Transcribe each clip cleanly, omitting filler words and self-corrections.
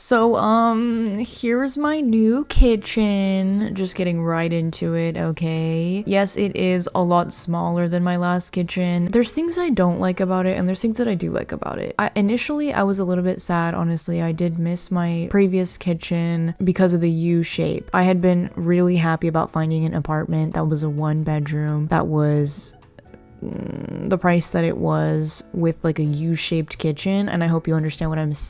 Here's my new kitchen. Just getting right into it, okay? Yes, it is a lot smaller than my last kitchen. There's things I don't like about it, and there's things that I do like about it. Initially, I was a little bit sad, honestly. I did miss my previous kitchen because of the U shape. I had been really happy about finding an apartment that was a 1-bedroom, that was the price that it was with like a U-shaped kitchen, and I hope you understand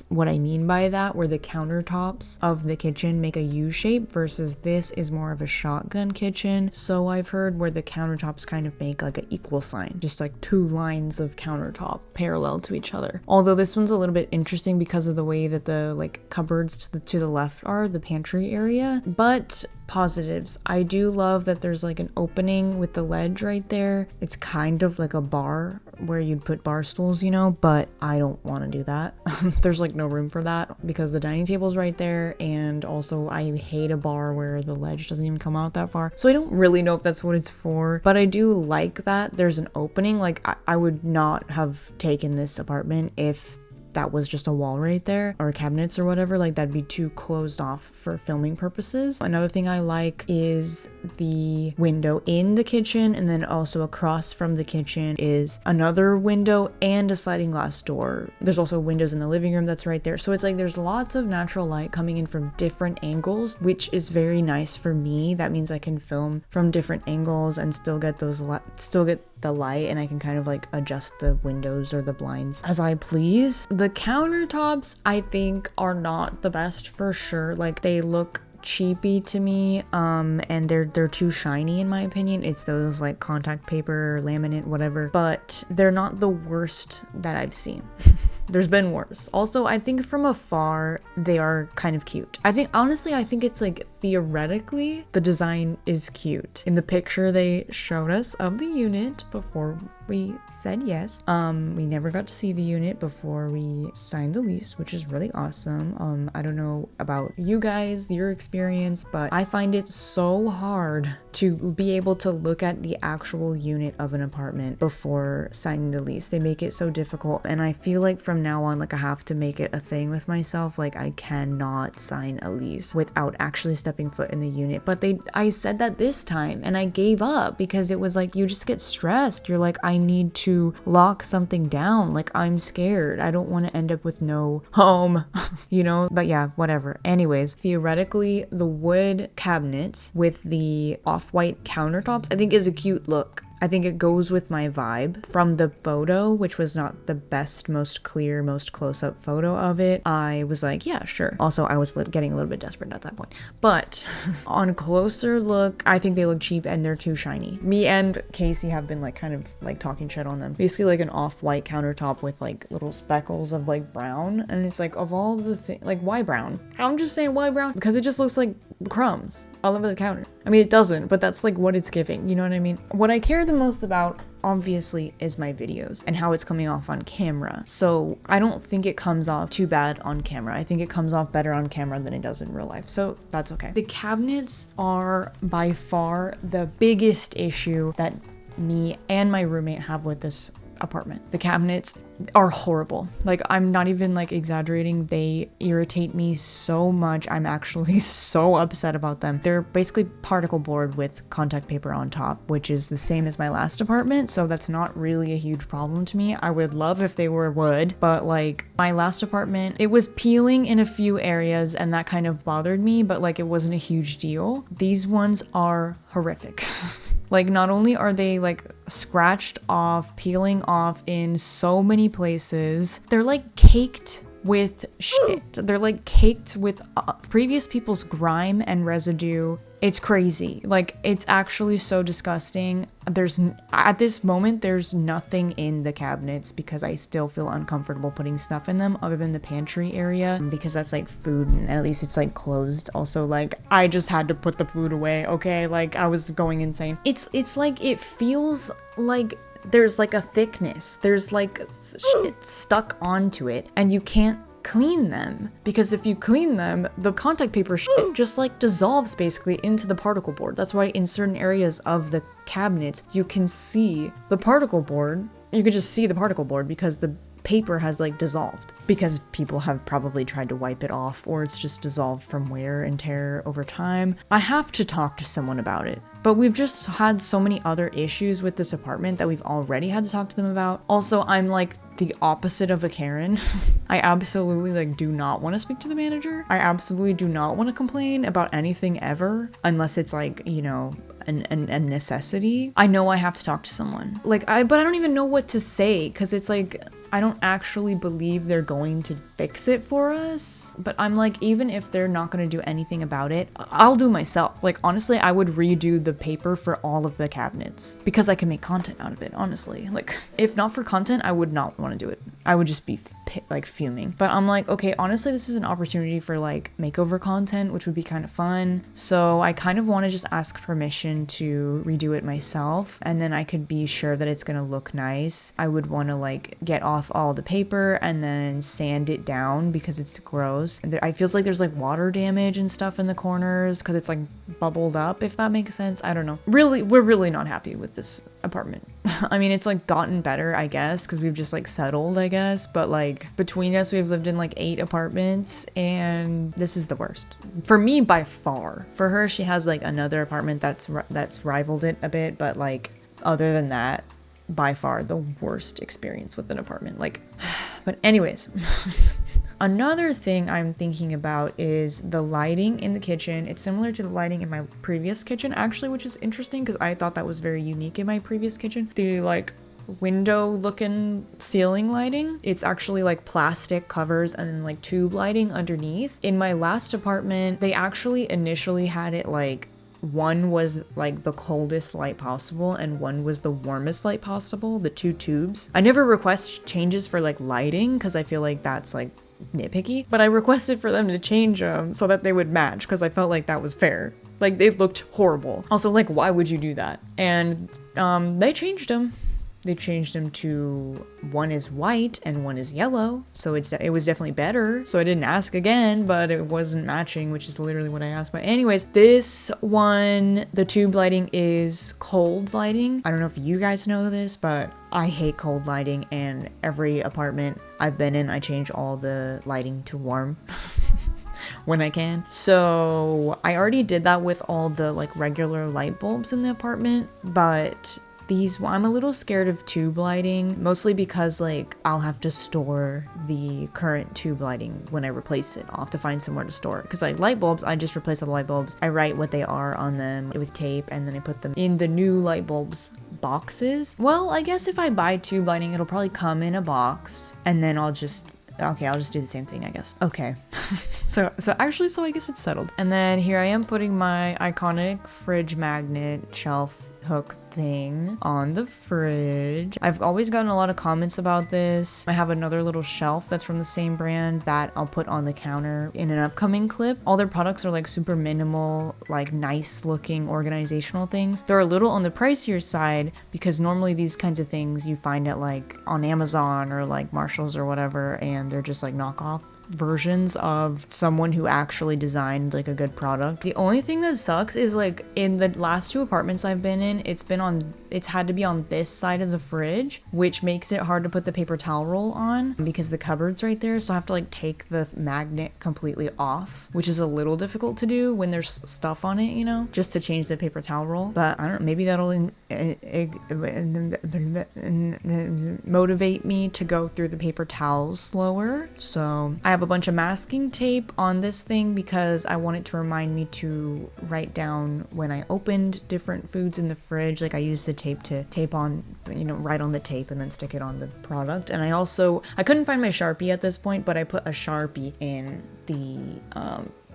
what I mean by that, where the countertops of the kitchen make a U shape versus this is more of a shotgun kitchen. So I've heard, where the countertops kind of make like an equal sign, just like 2 lines of countertop parallel to each other. Although this one's a little bit interesting because of the way that the like cupboards to the left are, the pantry area. But positives, I do love that there's like an opening with the ledge right there. It's kind of like a bar where you'd put bar stools, you know, but I don't want to do that. There's like no room for that because the dining table's right there, and also I hate a bar where the ledge doesn't even come out that far. So I don't really know if that's what it's for, but I do like that there's an opening. Like I would not have taken this apartment if that was just a wall right there, or cabinets or whatever. Like that'd be too closed off for filming purposes. Another thing I like is the window in the kitchen, and then also across from the kitchen is another window and a sliding glass door. There's also windows in the living room that's right there. So it's like there's lots of natural light coming in from different angles, which is very nice for me. That means I can film from different angles and still get the light, and I can kind of like adjust the windows or the blinds as I please. The countertops I think are not the best for sure. Like they look cheapy to me, and they're too shiny in my opinion. It's those like contact paper, laminate, whatever, but they're not the worst that I've seen. There's been worse. Also, I think from afar, they are kind of cute. I think it's like theoretically, the design is cute. In the picture they showed us of the unit before we said yes, we never got to see the unit before we signed the lease, which is really awesome. I don't know about you guys, your experience, but I find it so hard to be able to look at the actual unit of an apartment before signing the lease. They make it so difficult, and I feel like from now on, like I have to make it a thing with myself. Like I cannot sign a lease without actually stepping foot in the unit. But I said that this time, and I gave up because it was like, you just get stressed. You're like, I need to lock something down. Like I'm scared. I don't want to end up with no home, you know? But yeah, whatever. Anyways, theoretically, the wood cabinets with the off-white countertops, I think is a cute look. I think it goes with my vibe from the photo, which was not the best, most clear, most close-up photo of it. I was like, yeah, sure. Also, I was getting a little bit desperate at that point. But on closer look, I think they look cheap and they're too shiny. Me and Casey have been like kind of like talking shit on them. Basically like an off-white countertop with like little speckles of like brown. And it's like, of all the things, like why brown? I'm just saying why brown? Because it just looks like crumbs all over the counter. I mean, it doesn't, but that's like what it's giving. You know what I mean? What I care the most about, obviously, is my videos and how it's coming off on camera. So I don't think it comes off too bad on camera. I think it comes off better on camera than it does in real life. So that's okay. The cabinets are by far the biggest issue that me and my roommate have with this apartment. The cabinets are horrible. Like I'm not even like exaggerating. They irritate me so much. I'm actually so upset about them. They're basically particle board with contact paper on top, which is the same as my last apartment. So that's not really a huge problem to me. I would love if they were wood, but like my last apartment, it was peeling in a few areas and that kind of bothered me, but like it wasn't a huge deal. These ones are horrific. Like not only are they like scratched off, peeling off in so many places, they're like caked with shit. They're like caked with previous people's grime and residue. It's crazy. Like it's actually so disgusting. At this moment, there's nothing in the cabinets because I still feel uncomfortable putting stuff in them other than the pantry area because that's like food and at least it's like closed. Also, like I just had to put the food away. Okay. Like I was going insane. It's like, it feels like there's like a thickness. There's like shit stuck onto it and you can't clean them, because if you clean them, the contact paper shit just like dissolves basically into the particle board. That's why in certain areas of the cabinets you can see the particle board. You can just see the particle board because the paper has like dissolved because people have probably tried to wipe it off, or it's just dissolved from wear and tear over time. I have to talk to someone about it. But we've just had so many other issues with this apartment that we've already had to talk to them about. Also, I'm like the opposite of a Karen. I absolutely like do not want to speak to the manager. I absolutely do not want to complain about anything ever, unless it's like, you know, a necessity. I know I have to talk to someone. But I don't even know what to say, because it's like, I don't actually believe they're going to fix it for us. But I'm like, even if they're not going to do anything about it, I'll do myself. Like, honestly, I would redo the paper for all of the cabinets because I can make content out of it, honestly. Like, if not for content, I would not want to do it. I would just be like fuming. But I'm like, okay, honestly, this is an opportunity for like makeover content, which would be kind of fun. So I kind of want to just ask permission to redo it myself, and then I could be sure that it's going to look nice. I would want to like get off all the paper and then sand it down because it's gross. I feels like there's like water damage and stuff in the corners because it's like bubbled up, if that makes sense. I don't know. Really, we're really not happy with this apartment. I mean, it's like gotten better, I guess, because we've just like settled, I guess, but like between us, we've lived in like 8 apartments and this is the worst for me by far. For her, she has like another apartment that's rivaled it a bit, but like other than that, by far the worst experience with an apartment. Like, but anyways, another thing I'm thinking about is the lighting in the kitchen. It's similar to the lighting in my previous kitchen, actually, which is interesting because I thought that was very unique in my previous kitchen. The like window looking ceiling lighting, it's actually like plastic covers and then like tube lighting underneath. In my last apartment, they actually initially had it like one was like the coldest light possible and one was the warmest light possible, the 2 tubes. I never request changes for like lighting because I feel like that's like nitpicky, but I requested for them to change them so that they would match because I felt like that was fair. Like, they looked horrible. Also, like, why would you do that? And they changed them. They changed them to one is white and one is yellow. So it was definitely better. So I didn't ask again, but it wasn't matching, which is literally what I asked. But anyways, this one, the tube lighting is cold lighting. I don't know if you guys know this, but I hate cold lighting, and every apartment I've been in, I change all the lighting to warm. When I can. So I already did that with all the like regular light bulbs in the apartment, but I'm a little scared of tube lighting, mostly because like I'll have to store the current tube lighting when I replace it. I'll have to find somewhere to store it, because like light bulbs, I just replace all the light bulbs. I write what they are on them with tape, and then I put them in the new light bulbs boxes. Well, I guess if I buy tube lighting, it'll probably come in a box, and then I'll just do the same thing, I guess. Okay. so I guess it's settled. And then here I am putting my iconic fridge magnet shelf hook thing on the fridge. I've always gotten a lot of comments about this. I have another little shelf that's from the same brand that I'll put on the counter in an upcoming clip. All their products are like super minimal, like nice looking organizational things. They're a little on the pricier side because normally these kinds of things you find at like on Amazon or like Marshalls or whatever, and they're just like knockoff versions of someone who actually designed like a good product. The only thing that sucks is like in the last 2 apartments I've been in, it's had to be on this side of the fridge, which makes it hard to put the paper towel roll on because the cupboard's right there. So I have to like take the magnet completely off, which is a little difficult to do when there's stuff on it, you know, just to change the paper towel roll. But I don't know, maybe that'll motivate me to go through the paper towels slower. So I have a bunch of masking tape on this thing because I want it to remind me to write down when I opened different foods in the fridge. Like I use the tape to tape on, you know, write on the tape and then stick it on the product. And I couldn't find my Sharpie at this point, but I put a Sharpie in the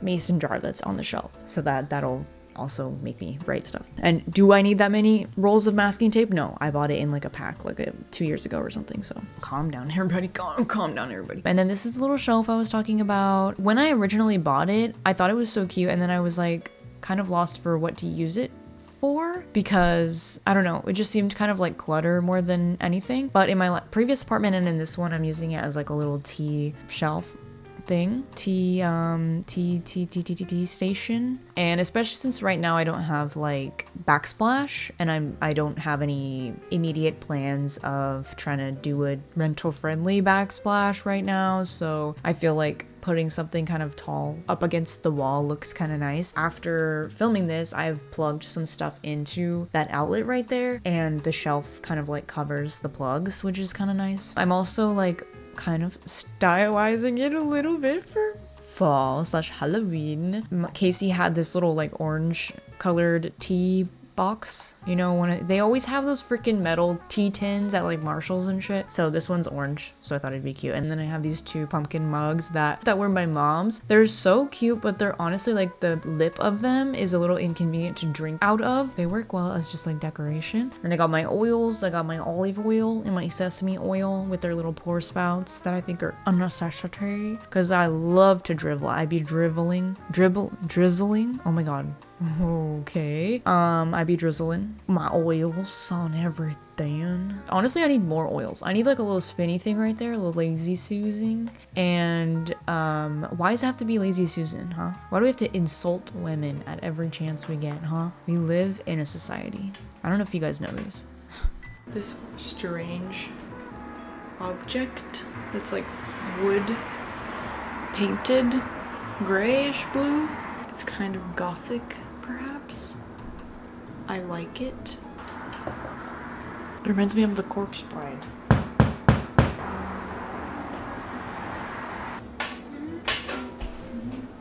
mason jar that's on the shelf, so that'll also make me write stuff. And do I need that many rolls of masking tape? No, I bought it in like a pack like 2 years ago or something. So calm down, everybody. Calm down, everybody. And then this is the little shelf I was talking about. When I originally bought it, I thought it was so cute, and then I was like kind of lost for what to use it for, because I don't know, it just seemed kind of like clutter more than anything. But in my previous apartment and in this one, I'm using it as like a little tea shelf thing, tea station. And especially since right now I don't have like backsplash, and I don't have any immediate plans of trying to do a rental friendly backsplash right now, so I feel like putting something kind of tall up against the wall looks kind of nice. After filming this, I've plugged some stuff into that outlet right there, and the shelf kind of like covers the plugs, which is kind of nice. I'm also like kind of stylizing it a little bit for fall / Halloween. Casey had this little like orange colored tea box, you know, they always have those freaking metal tea tins at like Marshalls and shit. So this one's orange, so I thought it'd be cute. And then I have these 2 pumpkin mugs that were my mom's. They're so cute, but they're honestly like the lip of them is a little inconvenient to drink out of. They work well as just like decoration. Then I got my oils. I got my olive oil and my sesame oil with their little pour spouts that I think are a necessity because I love to drizzle. I be drizzling. Oh my god. Okay. I be drizzling my oils on everything. Honestly, I need more oils. I need like a little spinny thing right there, a little lazy Susing. And why does it have to be lazy Susan, huh? Why do we have to insult women at every chance we get, huh? We live in a society. I don't know if you guys know this. This strange object that's like wood painted grayish blue. It's kind of gothic, perhaps. I like it. It reminds me of the Corpse Bride.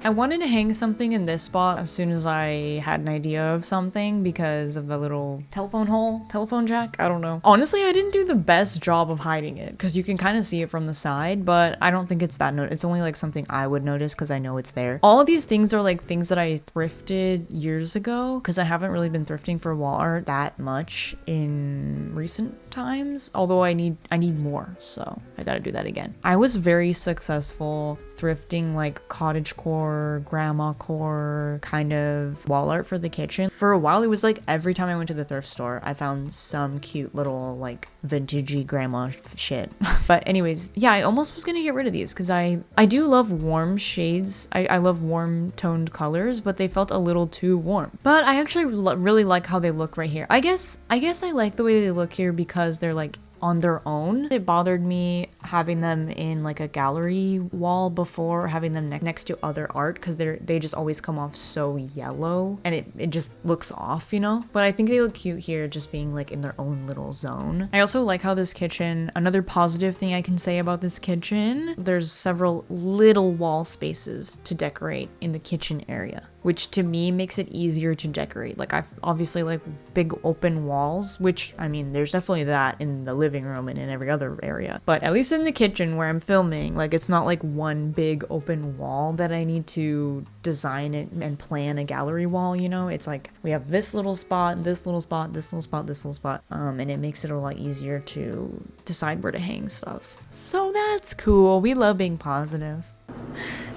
I wanted to hang something in this spot as soon as I had an idea of something because of the little telephone jack. I don't know. Honestly, I didn't do the best job of hiding it because you can kind of see it from the side, but I don't think it's that it's only like something I would notice because I know it's there. All of these things are like things that I thrifted years ago because I haven't really been thrifting for wall art that much in recent times, although I need more, so I gotta do that again. I was very successful thrifting like cottagecore, grandma core kind of wall art for the kitchen. For a while, it was like every time I went to the thrift store, I found some cute little like vintagey grandma shit. But anyways, yeah, I almost was gonna get rid of these because I do love warm shades. I love warm toned colors, but they felt a little too warm. But I actually really like how they look right here. I guess I like the way they look here because they're like on their own. It bothered me having them in like a gallery wall before, having them next to other art because they just always come off so yellow and it just looks off, you know? But I think they look cute here just being like in their own little zone. I also like how this kitchen, another positive thing I can say about this kitchen, there's several little wall spaces to decorate in the kitchen area, which to me makes it easier to decorate. Like I've obviously like big open walls, which I mean, there's definitely that in the living room and in every other area. But at least in the kitchen where I'm filming, like it's not like one big open wall that I need to design it and plan a gallery wall, you know? It's like we have this little spot, this little spot, this little spot, this little spot. And it makes it a lot easier to decide where to hang stuff. So that's cool. We love being positive.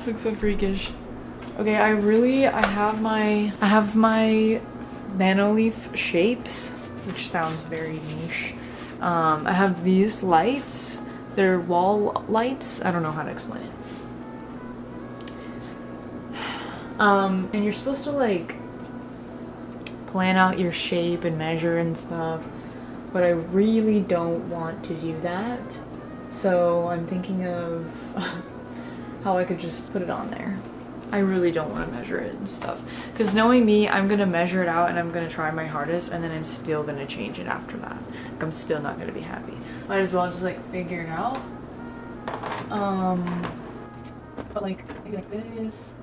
Looks so freakish. Okay, I have my Nanoleaf shapes, which sounds very niche. I have these lights. They're wall lights. I don't know how to explain it. And you're supposed to like plan out your shape and measure and stuff, but I really don't want to do that. So I'm thinking of how I could just put it on there. I really don't want to measure it and stuff. Because knowing me, I'm going to measure it out and I'm going to try my hardest and then I'm still going to change it after that. Like, I'm still not going to be happy. Might as well just like figure it out. But like, maybe like this.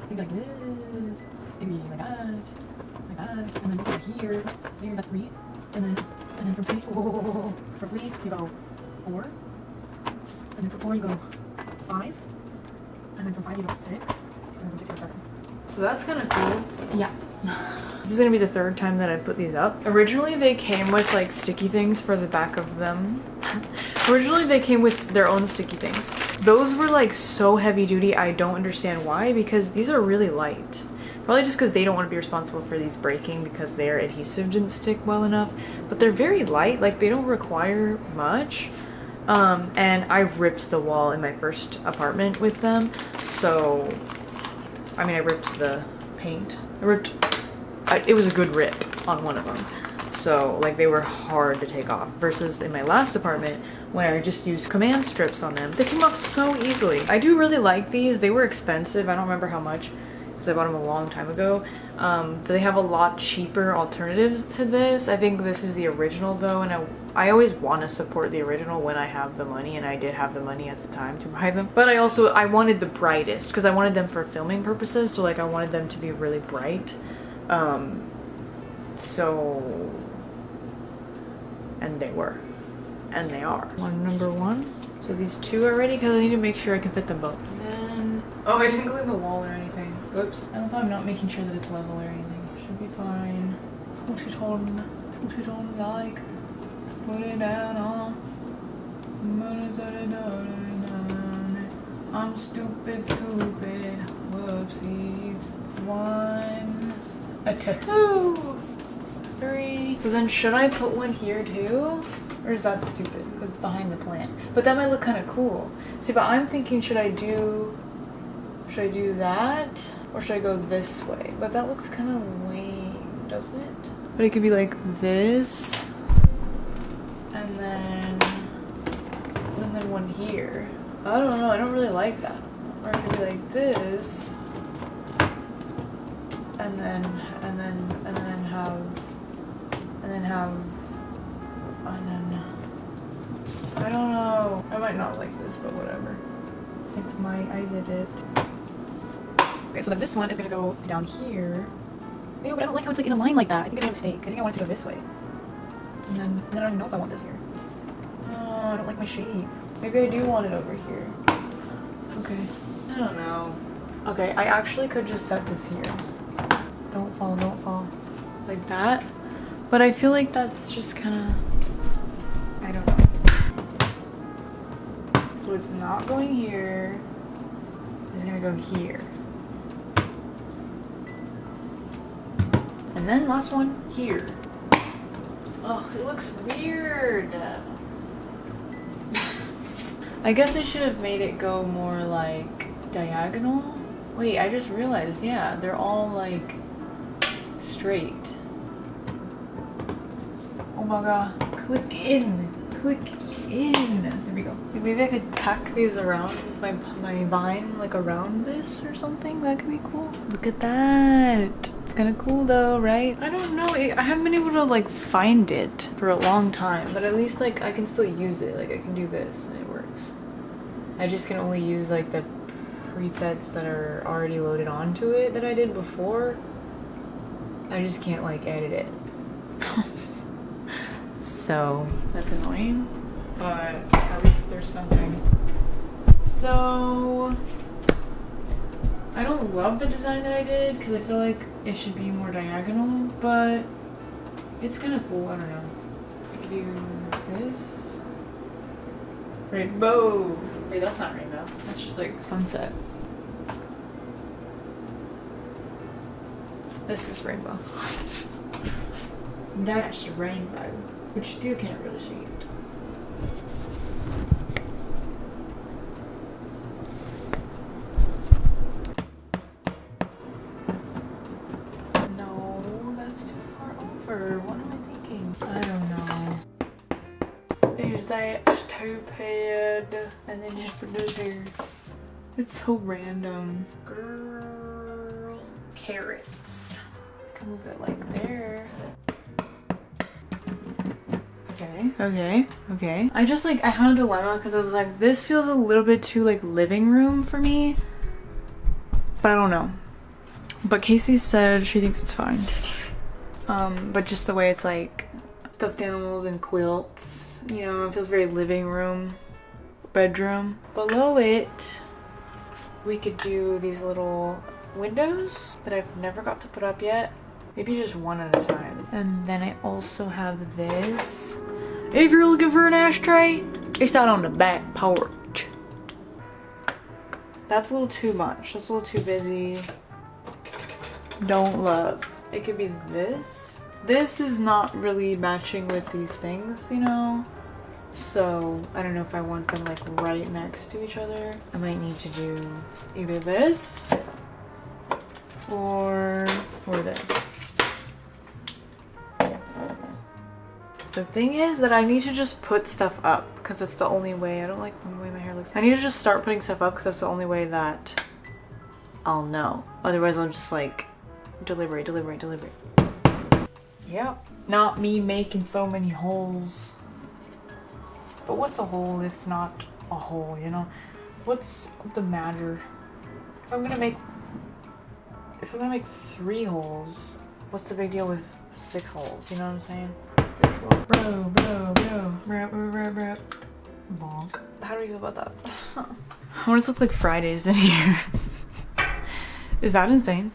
Maybe like this. Maybe like that. Like that. And then over here. Maybe that's 3. And then from 3, from 3 you go 4. And then from 4 you go 5. And then from 5 you go 6. And then from 6 you go 7. So that's kind of cool. Yeah. This is gonna be the 3rd time that I put these up. Originally they came with like sticky things for the back of them. Originally they came with their own sticky things. Those were like so heavy duty, I don't understand why, because these are really light. Probably just because they don't want to be responsible for these breaking because their adhesive didn't stick well enough. But they're very light, like they don't require much. And I ripped the wall in my first apartment with them. So, I mean, I ripped the paint. It was a good rip on one of them. So, like, they were hard to take off. Versus in my last apartment, when I just used command strips on them, they came off so easily. I do really like these. They were expensive. I don't remember how much, because I bought them a long time ago. But they have a lot cheaper alternatives to this. I think this is the original though, and I always want to support the original when I have the money, and I did have the money at the time to buy them. But I wanted the brightest because I wanted them for filming purposes, so like I wanted them to be really bright. So, and they were, and they are. Number one. So these two are ready because I need to make sure I can fit them both. And then, oh, I didn't clean the wall or anything. Oops. I love how I'm not making sure that it's level or anything. Should be fine. Put it on like, put it down. I'm stupid. Whoopsies. 1, 2, 3. So then should I put one here too? Or is that stupid? Because it's behind the plant. But that might look kind of cool. See, but I'm thinking should I do that? Or should I go this way? But that looks kind of lame, doesn't it? But it could be like this. And then one here. I don't know, I don't really like that. Or it could be like this. And then I don't know. I might not like this, but whatever. I did it. Okay, so then this one is gonna go down here. Ew, but I don't like how it's like in a line like that. I think I made a mistake. I think I want it to go this way. And then I don't even know if I want this here. Oh, I don't like my shape. Maybe I do want it over here. Okay. I don't know. Okay, I actually could just set this here. Don't fall. Like that. But I feel like that's just kind of, I don't know. So it's not going here. It's gonna go here. And then last one here. Ugh, it looks weird. I guess I should have made it go more like diagonal. Wait, I just realized, yeah, they're all like straight. Oh my god. Click in. There we go. Maybe I could tack these around my vine, like around this or something. That could be cool. Look at that. It's kind of cool though, right? I don't know. I haven't been able to like find it for a long time, but at least like I can still use it. Like I can do this and it works. I just can only use like the presets that are already loaded onto it that I did before. I just can't like edit it. So that's annoying, but at least there's something. So I don't love the design that I did because I feel like it should be more diagonal, but it's kind of cool. I don't know. Do this. Rainbow. Wait, that's not rainbow. That's just like sunset. This is rainbow. That's rainbow. Which you still can't really see. No, that's too far over. What am I thinking? I don't know. Is that stupid? And then just put those here. It's so random. Girl. Carrots. I can move it like there. Okay. I had a dilemma because I was like, this feels a little bit too like living room for me. But I don't know. But Casey said she thinks it's fine. But just the way it's like stuffed animals and quilts, you know, it feels very living room, bedroom. Below it, we could do these little windows that I've never got to put up yet. Maybe just one at a time. And then I also have this. If you're looking for an ashtray, it's out on the back porch. That's a little too much. That's a little too busy. Don't love. It could be this. This is not really matching with these things, you know? So I don't know if I want them like right next to each other. I might need to do either this or this. The thing is that I need to just put stuff up because that's the only way. I don't like the way my hair looks. I need to just start putting stuff up because that's the only way that I'll know. Otherwise I'll just like deliberate. Yep. Not me making so many holes. But what's a hole if not a hole, you know? What's the matter? If I'm gonna make 3 holes, what's the big deal with 6 holes? You know what I'm saying? Bro. Bonk. How do you feel about that? I want it to look like Fridays in here. Is that insane?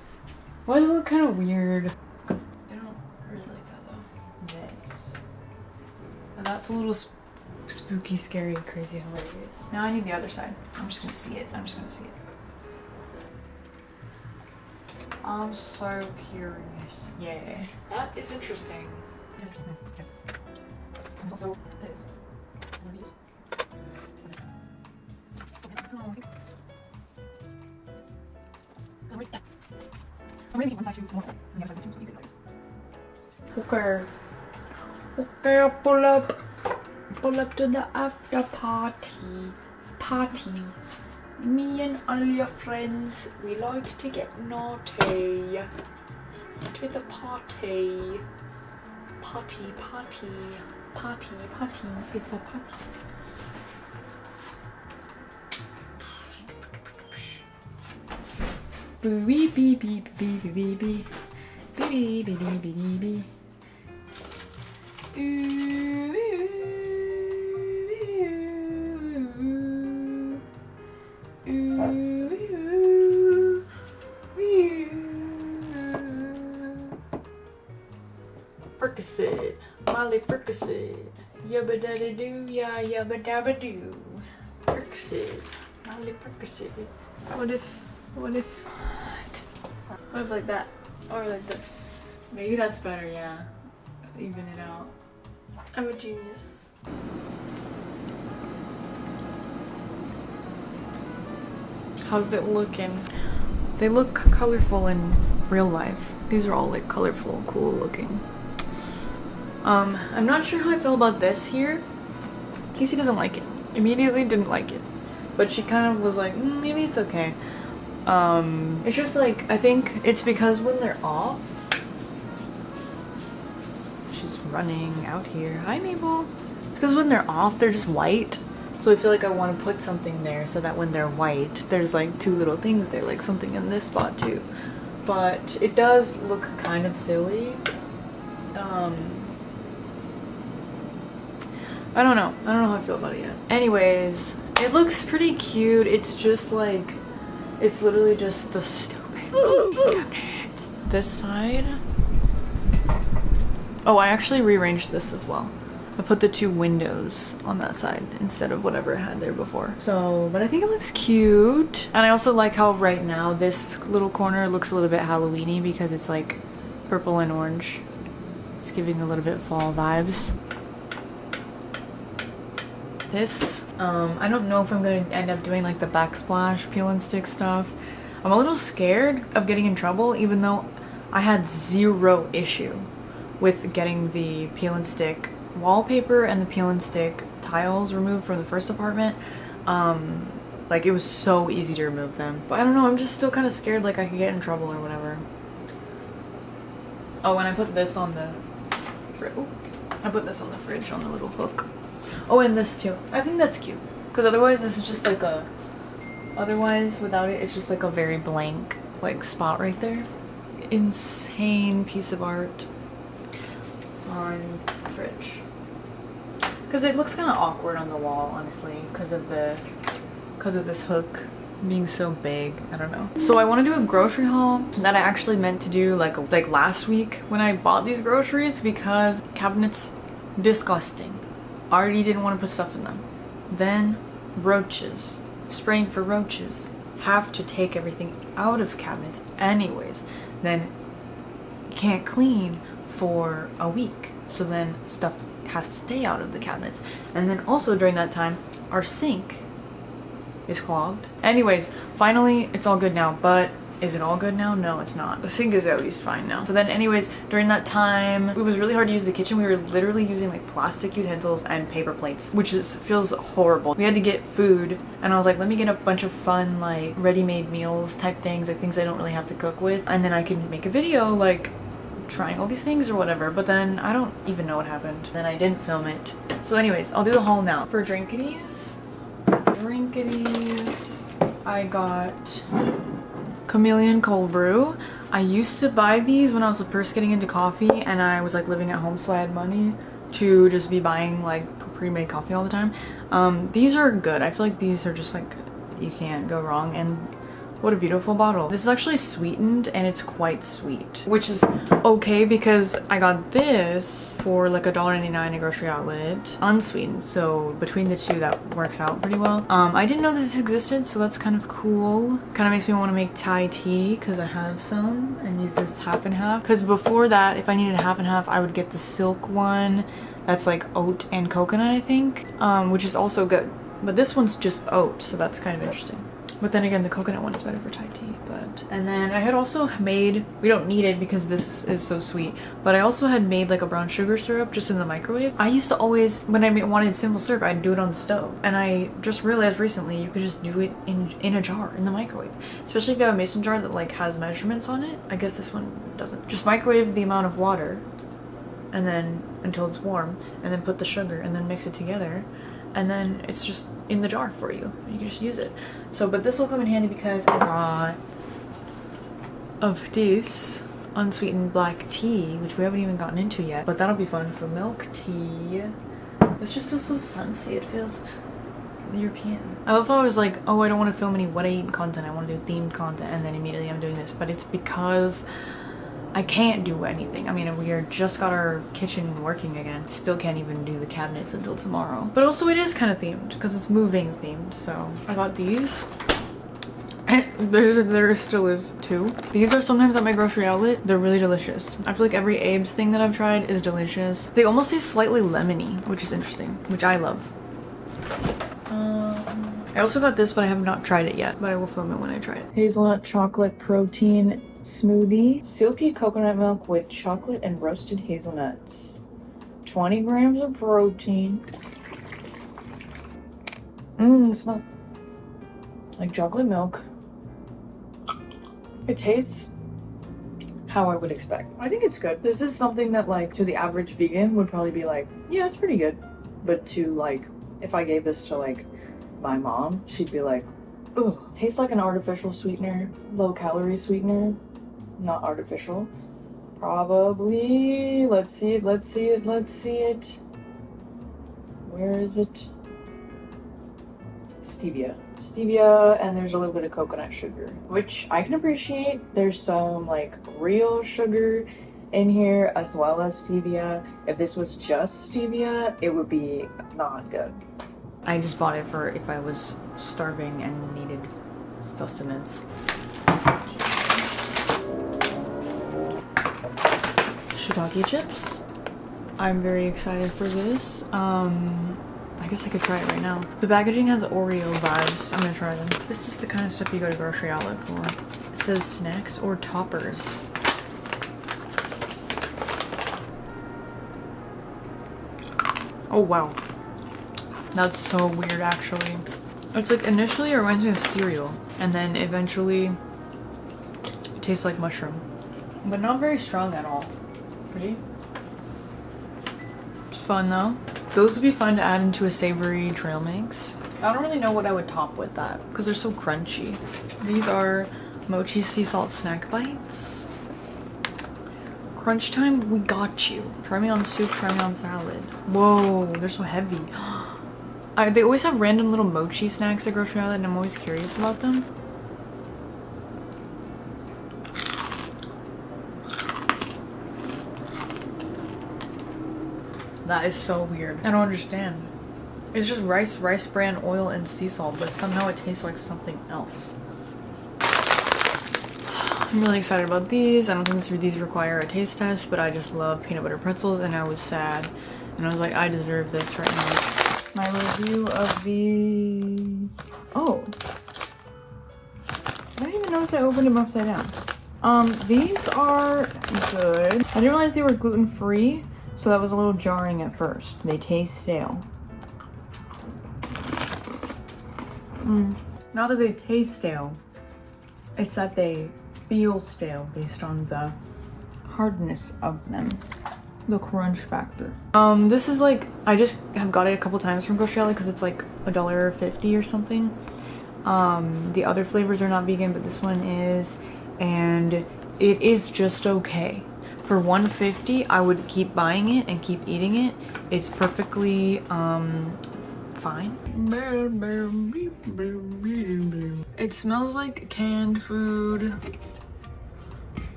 Why does it look kind of weird? I don't really like that though. This. And that's a little spooky, scary, crazy, hilarious. Now I need the other side. I'm just gonna see it. I'm so curious. Yeah. That is interesting. Also, this. One of these. I'm gonna keep one side too more and the other side too, so you can notice. Okay, pull up to the after party. Me and all your friends, we like to get naughty. To the party. Party. It's a party. Bee bee bee bee bee bee bee bee bee bee bee bee. Percocet, Molly Percocet, yabba dabba doo, yeah, yabba dabba doo. Percocet, Molly Percocet. What if like that? Or like this? Maybe that's better, yeah. Even it out. I'm a genius. How's it looking? They look colorful in real life. These are all like colorful, cool looking. I'm not sure how I feel about this here. Casey doesn't like it. Immediately didn't like it. But she kind of was like, maybe it's okay. It's just like, I think it's because when they're off, she's running out here. Hi, Mabel. It's because when they're off, they're just white. So I feel like I want to put something there so that when they're white, there's like 2 little things there, like something in this spot too. But it does look kind of silly. I don't know how I feel about it yet. Anyways, it looks pretty cute. It's just like, it's literally just the stupid cabinet. This side. Oh, I actually rearranged this as well. I put the 2 windows on that side instead of whatever I had there before. So, but I think it looks cute. And I also like how right now this little corner looks a little bit Halloween-y because it's like purple and orange. It's giving a little bit fall vibes. This, I don't know if I'm gonna end up doing like the backsplash peel and stick stuff. I'm a little scared of getting in trouble even though I had 0 issue with getting the peel and stick wallpaper and the peel and stick tiles removed from the first apartment. Like it was so easy to remove them. But I don't know, I'm just still kind of scared like I could get in trouble or whatever. Oh, and I put this on the fridge on the little hook. Oh, and this too. I think that's cute. Because otherwise this is just like a... Otherwise, without it, it's just like a very blank, like, spot right there. Insane piece of art on the fridge. Because it looks kind of awkward on the wall, honestly. Because of this hook being so big. I don't know. So I want to do a grocery haul that I actually meant to do like last week when I bought these groceries because cabinets disgusting. Already didn't want to put stuff in them. Then roaches. Spraying for roaches. Have to take everything out of cabinets anyways. Then can't clean for a week. So then stuff has to stay out of the cabinets. And then also during that time, our sink is clogged. Anyways, finally it's all good now, but is it all good now? No, it's not. The sink is at least fine now. So then anyways, during that time, it was really hard to use the kitchen. We were literally using like plastic utensils and paper plates, which feels horrible. We had to get food, and I was like, let me get a bunch of fun like ready-made meals type things, like things I don't really have to cook with, and then I can make a video like trying all these things or whatever. But then I don't even know what happened. Then I didn't film it. So anyways, I'll do the haul now. For drinkities, I got Chameleon cold brew. I used to buy these when I was first getting into coffee, and I was like living at home, so I had money to just be buying like pre-made coffee all the time. These are good. I feel like these are just like, you can't go wrong. And what a beautiful bottle. This is actually sweetened, and it's quite sweet, which is okay because I got this for like $1.99 at a grocery outlet, unsweetened. So between the two, that works out pretty well. I didn't know this existed, so that's kind of cool. Kind of makes me want to make Thai tea because I have some, and use this half and half. Because before that, if I needed half and half, I would get the silk one. That's like oat and coconut, I think, which is also good. But this one's just oat, so that's kind of interesting. But then again, the coconut one is better for Thai tea. And then I had also made, we don't need it because this is so sweet, but I also had made like a brown sugar syrup just in the microwave. I used to always, when I wanted simple syrup, I'd do it on the stove. And I just realized recently you could just do it in a jar in the microwave. Especially if you have a mason jar that like has measurements on it. I guess this one doesn't. Just microwave the amount of water, and then until it's warm, and then put the sugar and then mix it together. And then it's just in the jar for you. You can just use it. So, but this will come in handy because I got of this unsweetened black tea, which we haven't even gotten into yet, but that'll be fun for milk tea. This just feels so fancy. It feels European. I love how I was like, oh, I don't want to film any what I eat content. I want to do themed content, and then immediately I'm doing this. But it's because I can't do anything. I mean, we just got our kitchen working again. Still can't even do the cabinets until tomorrow. But also it is kind of themed because it's moving themed. So I got these. There still is two. These are sometimes at my grocery outlet. They're really delicious. I feel like every Abe's thing that I've tried is delicious. They almost taste slightly lemony, which is interesting, which I love. I also got this, but I have not tried it yet, but I will film it when I try it. Hazelnut chocolate protein smoothie. Silky coconut milk with chocolate and roasted hazelnuts. 20 grams of protein. It smells like chocolate milk. It tastes how I would expect. I think it's good. This is something that like to the average vegan would probably be like, yeah, it's pretty good. But to like, if I gave this to like my mom, she'd be like, ugh. Tastes like an artificial sweetener, low calorie sweetener, not artificial. Probably, let's see it. Where is it? Stevia, and there's a little bit of coconut sugar, which I can appreciate. There's some like real sugar in here as well as stevia. If this was just stevia, it would be not good. I just bought it for if I was starving and needed sustenance. Shiitake chips. I'm very excited for this. I guess I could try it right now. The packaging has Oreo vibes. I'm gonna try them. This is the kind of stuff you go to grocery outlet for. It says snacks or toppers. Oh wow. That's so weird actually. It's like initially it reminds me of cereal, and then eventually it tastes like mushroom. But not very strong at all. Pretty. It's fun though. Those would be fun to add into a savory trail mix. I don't really know what I would top with that because they're so crunchy. These are mochi sea salt snack bites. Crunch time, we got you. Try me on soup, try me on salad. Whoa, they're so heavy. They always have random little mochi snacks at grocery outlet, and I'm always curious about them. That is so weird. I don't understand. It's just rice bran, oil, and sea salt, but somehow it tastes like something else. I'm really excited about these. I don't think these require a taste test, but I just love peanut butter pretzels, and I was sad And I was like, I deserve this right now. My review of these. Oh. I didn't even notice I opened them upside down. These are good. I didn't realize they were gluten-free, so that was a little jarring at first. They taste stale. Not that they taste stale, it's that they feel stale based on the hardness of them. The crunch factor. This is like, I just have got it a couple times from Grocery Outlet because it's like $1.50 or something. The other flavors are not vegan, but this one is, and it is just okay. For $1.50, I would keep buying it and keep eating it. It's perfectly fine. It smells like canned food.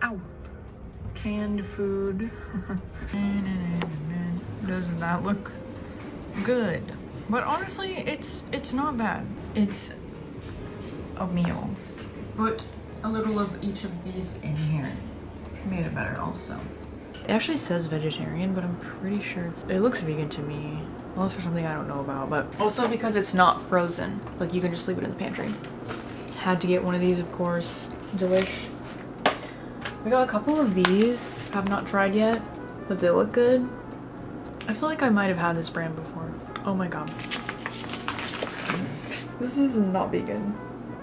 Ow. Canned food. Doesn't that look good? But honestly, it's not bad. It's a meal. Put a little of each of these in here. Made it better also. It actually says vegetarian, but I'm pretty sure it looks vegan to me. Unless there's something I don't know about, but also because it's not frozen. Like, you can just leave it in the pantry. Had to get one of these, of course. Delish. We got a couple of these. Have not tried yet, but they look good. I feel like I might have had this brand before. Oh my god. This is not vegan.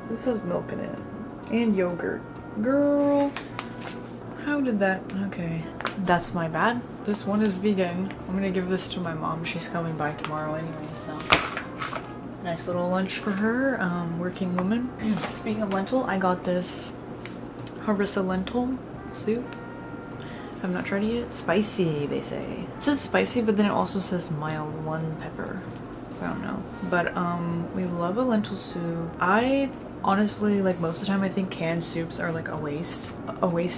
This has milk in it. And yogurt. Girl. How did that? Okay. That's my bad. This one is vegan. I'm gonna give this to my mom. She's coming by tomorrow anyway, so. Nice little lunch for her. Working woman. Speaking of lentil, I got this harvesta lentil soup. I've not tried it yet. Spicy, they say. It says spicy, but then it also says mild 1 pepper. So I don't know. But we love a lentil soup. I honestly, like, most of the time I think canned soups are like a waste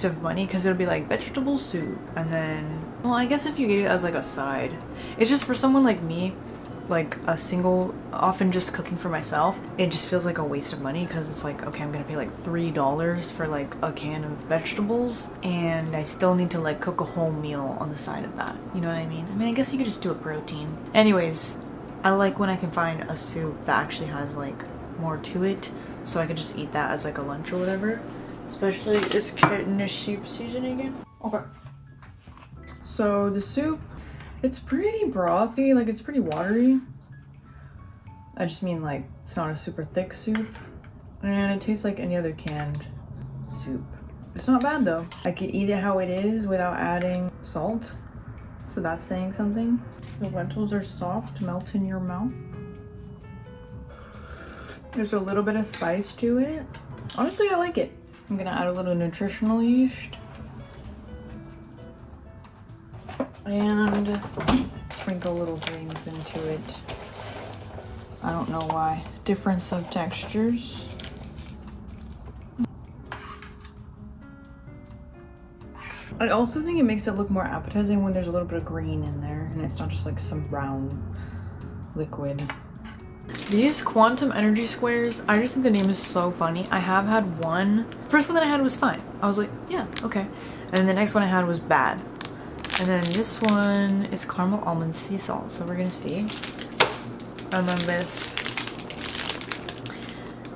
of money, because it'll be like vegetable soup and then, well, I guess if you get it as like a side, it's just for someone like me, like a single, often just cooking for myself, it just feels like a waste of money, because it's like, okay, I'm gonna pay like $3 for like a can of vegetables, and I still need to like cook a whole meal on the side of that. You know what I mean? I mean, I guess you could just do a protein. Anyways, I like when I can find a soup that actually has like more to it, so I could just eat that as like a lunch or whatever. Especially it's kidney soup seasoning again. Okay. So the soup, it's pretty brothy, like it's pretty watery. I just mean like it's not a super thick soup. And it tastes like any other canned soup. It's not bad though. I could eat it how it is without adding salt. So that's saying something. The lentils are soft, melt in your mouth. There's a little bit of spice to it. Honestly, I like it. I'm gonna add a little nutritional yeast. And sprinkle little grains into it. I don't know why. Difference of textures. I also think it makes it look more appetizing when there's a little bit of green in there and it's not just like some brown liquid. These quantum energy squares, I just think the name is so funny. I have had one. First one that I had was fine. I was like, yeah, okay. And then the next one I had was bad. And then this one is caramel almond sea salt. So we're gonna see. And then this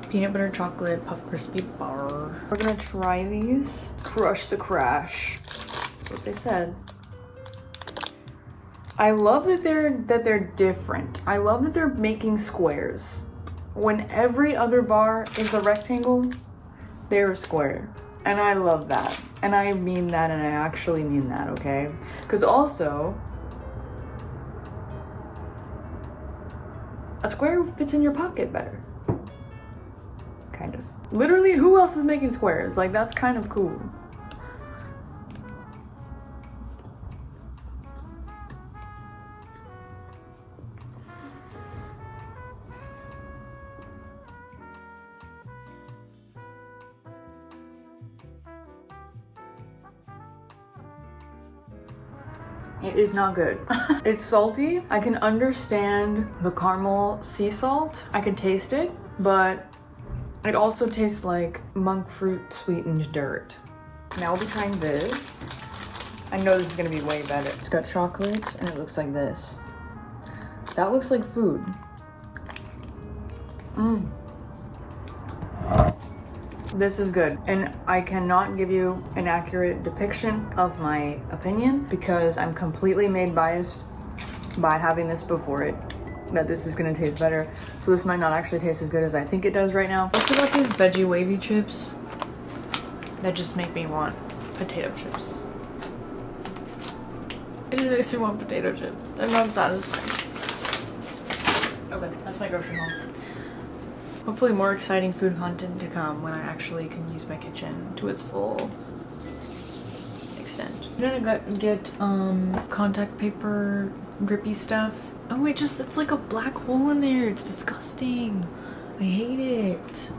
peanut butter chocolate puff crispy bar. We're gonna try these. Crush the crash. That's what they said. I love that they're different. I love that they're making squares. When every other bar is a rectangle, they're a square. And I love that. And I mean that, and I actually mean that, okay? Because also, a square fits in your pocket better. Kind of. Literally, who else is making squares? Like, that's kind of cool. It is not good. It's salty. I can understand the caramel sea salt. I can taste it, but it also tastes like monk fruit sweetened dirt. Now we'll be trying this. I know this is gonna be way better. It's got chocolate and it looks like this. That looks like food. This is good. And I cannot give you an accurate depiction of my opinion because I'm completely made biased by having this before it, that this is gonna taste better. So this might not actually taste as good as I think it does right now. Also got these veggie wavy chips that just make me want potato chips. It just makes me want potato chips. I'm not satisfied. Okay, that's my grocery haul. Hopefully more exciting food content to come when I actually can use my kitchen to its full extent. I'm gonna get contact paper grippy stuff. Oh, it's like a black hole in there. It's disgusting. I hate it.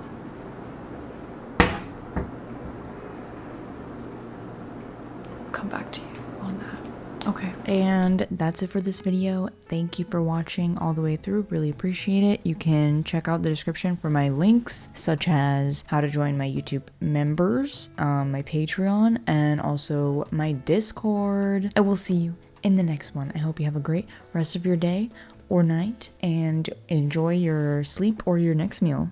Come back to you on that. Okay, and that's it for this video. Thank you for watching all the way through. Really appreciate it. You can check out the description for my links, such as how to join my YouTube members, my Patreon, and also my Discord. I will see you in the next one. I hope you have a great rest of your day or night and enjoy your sleep or your next meal.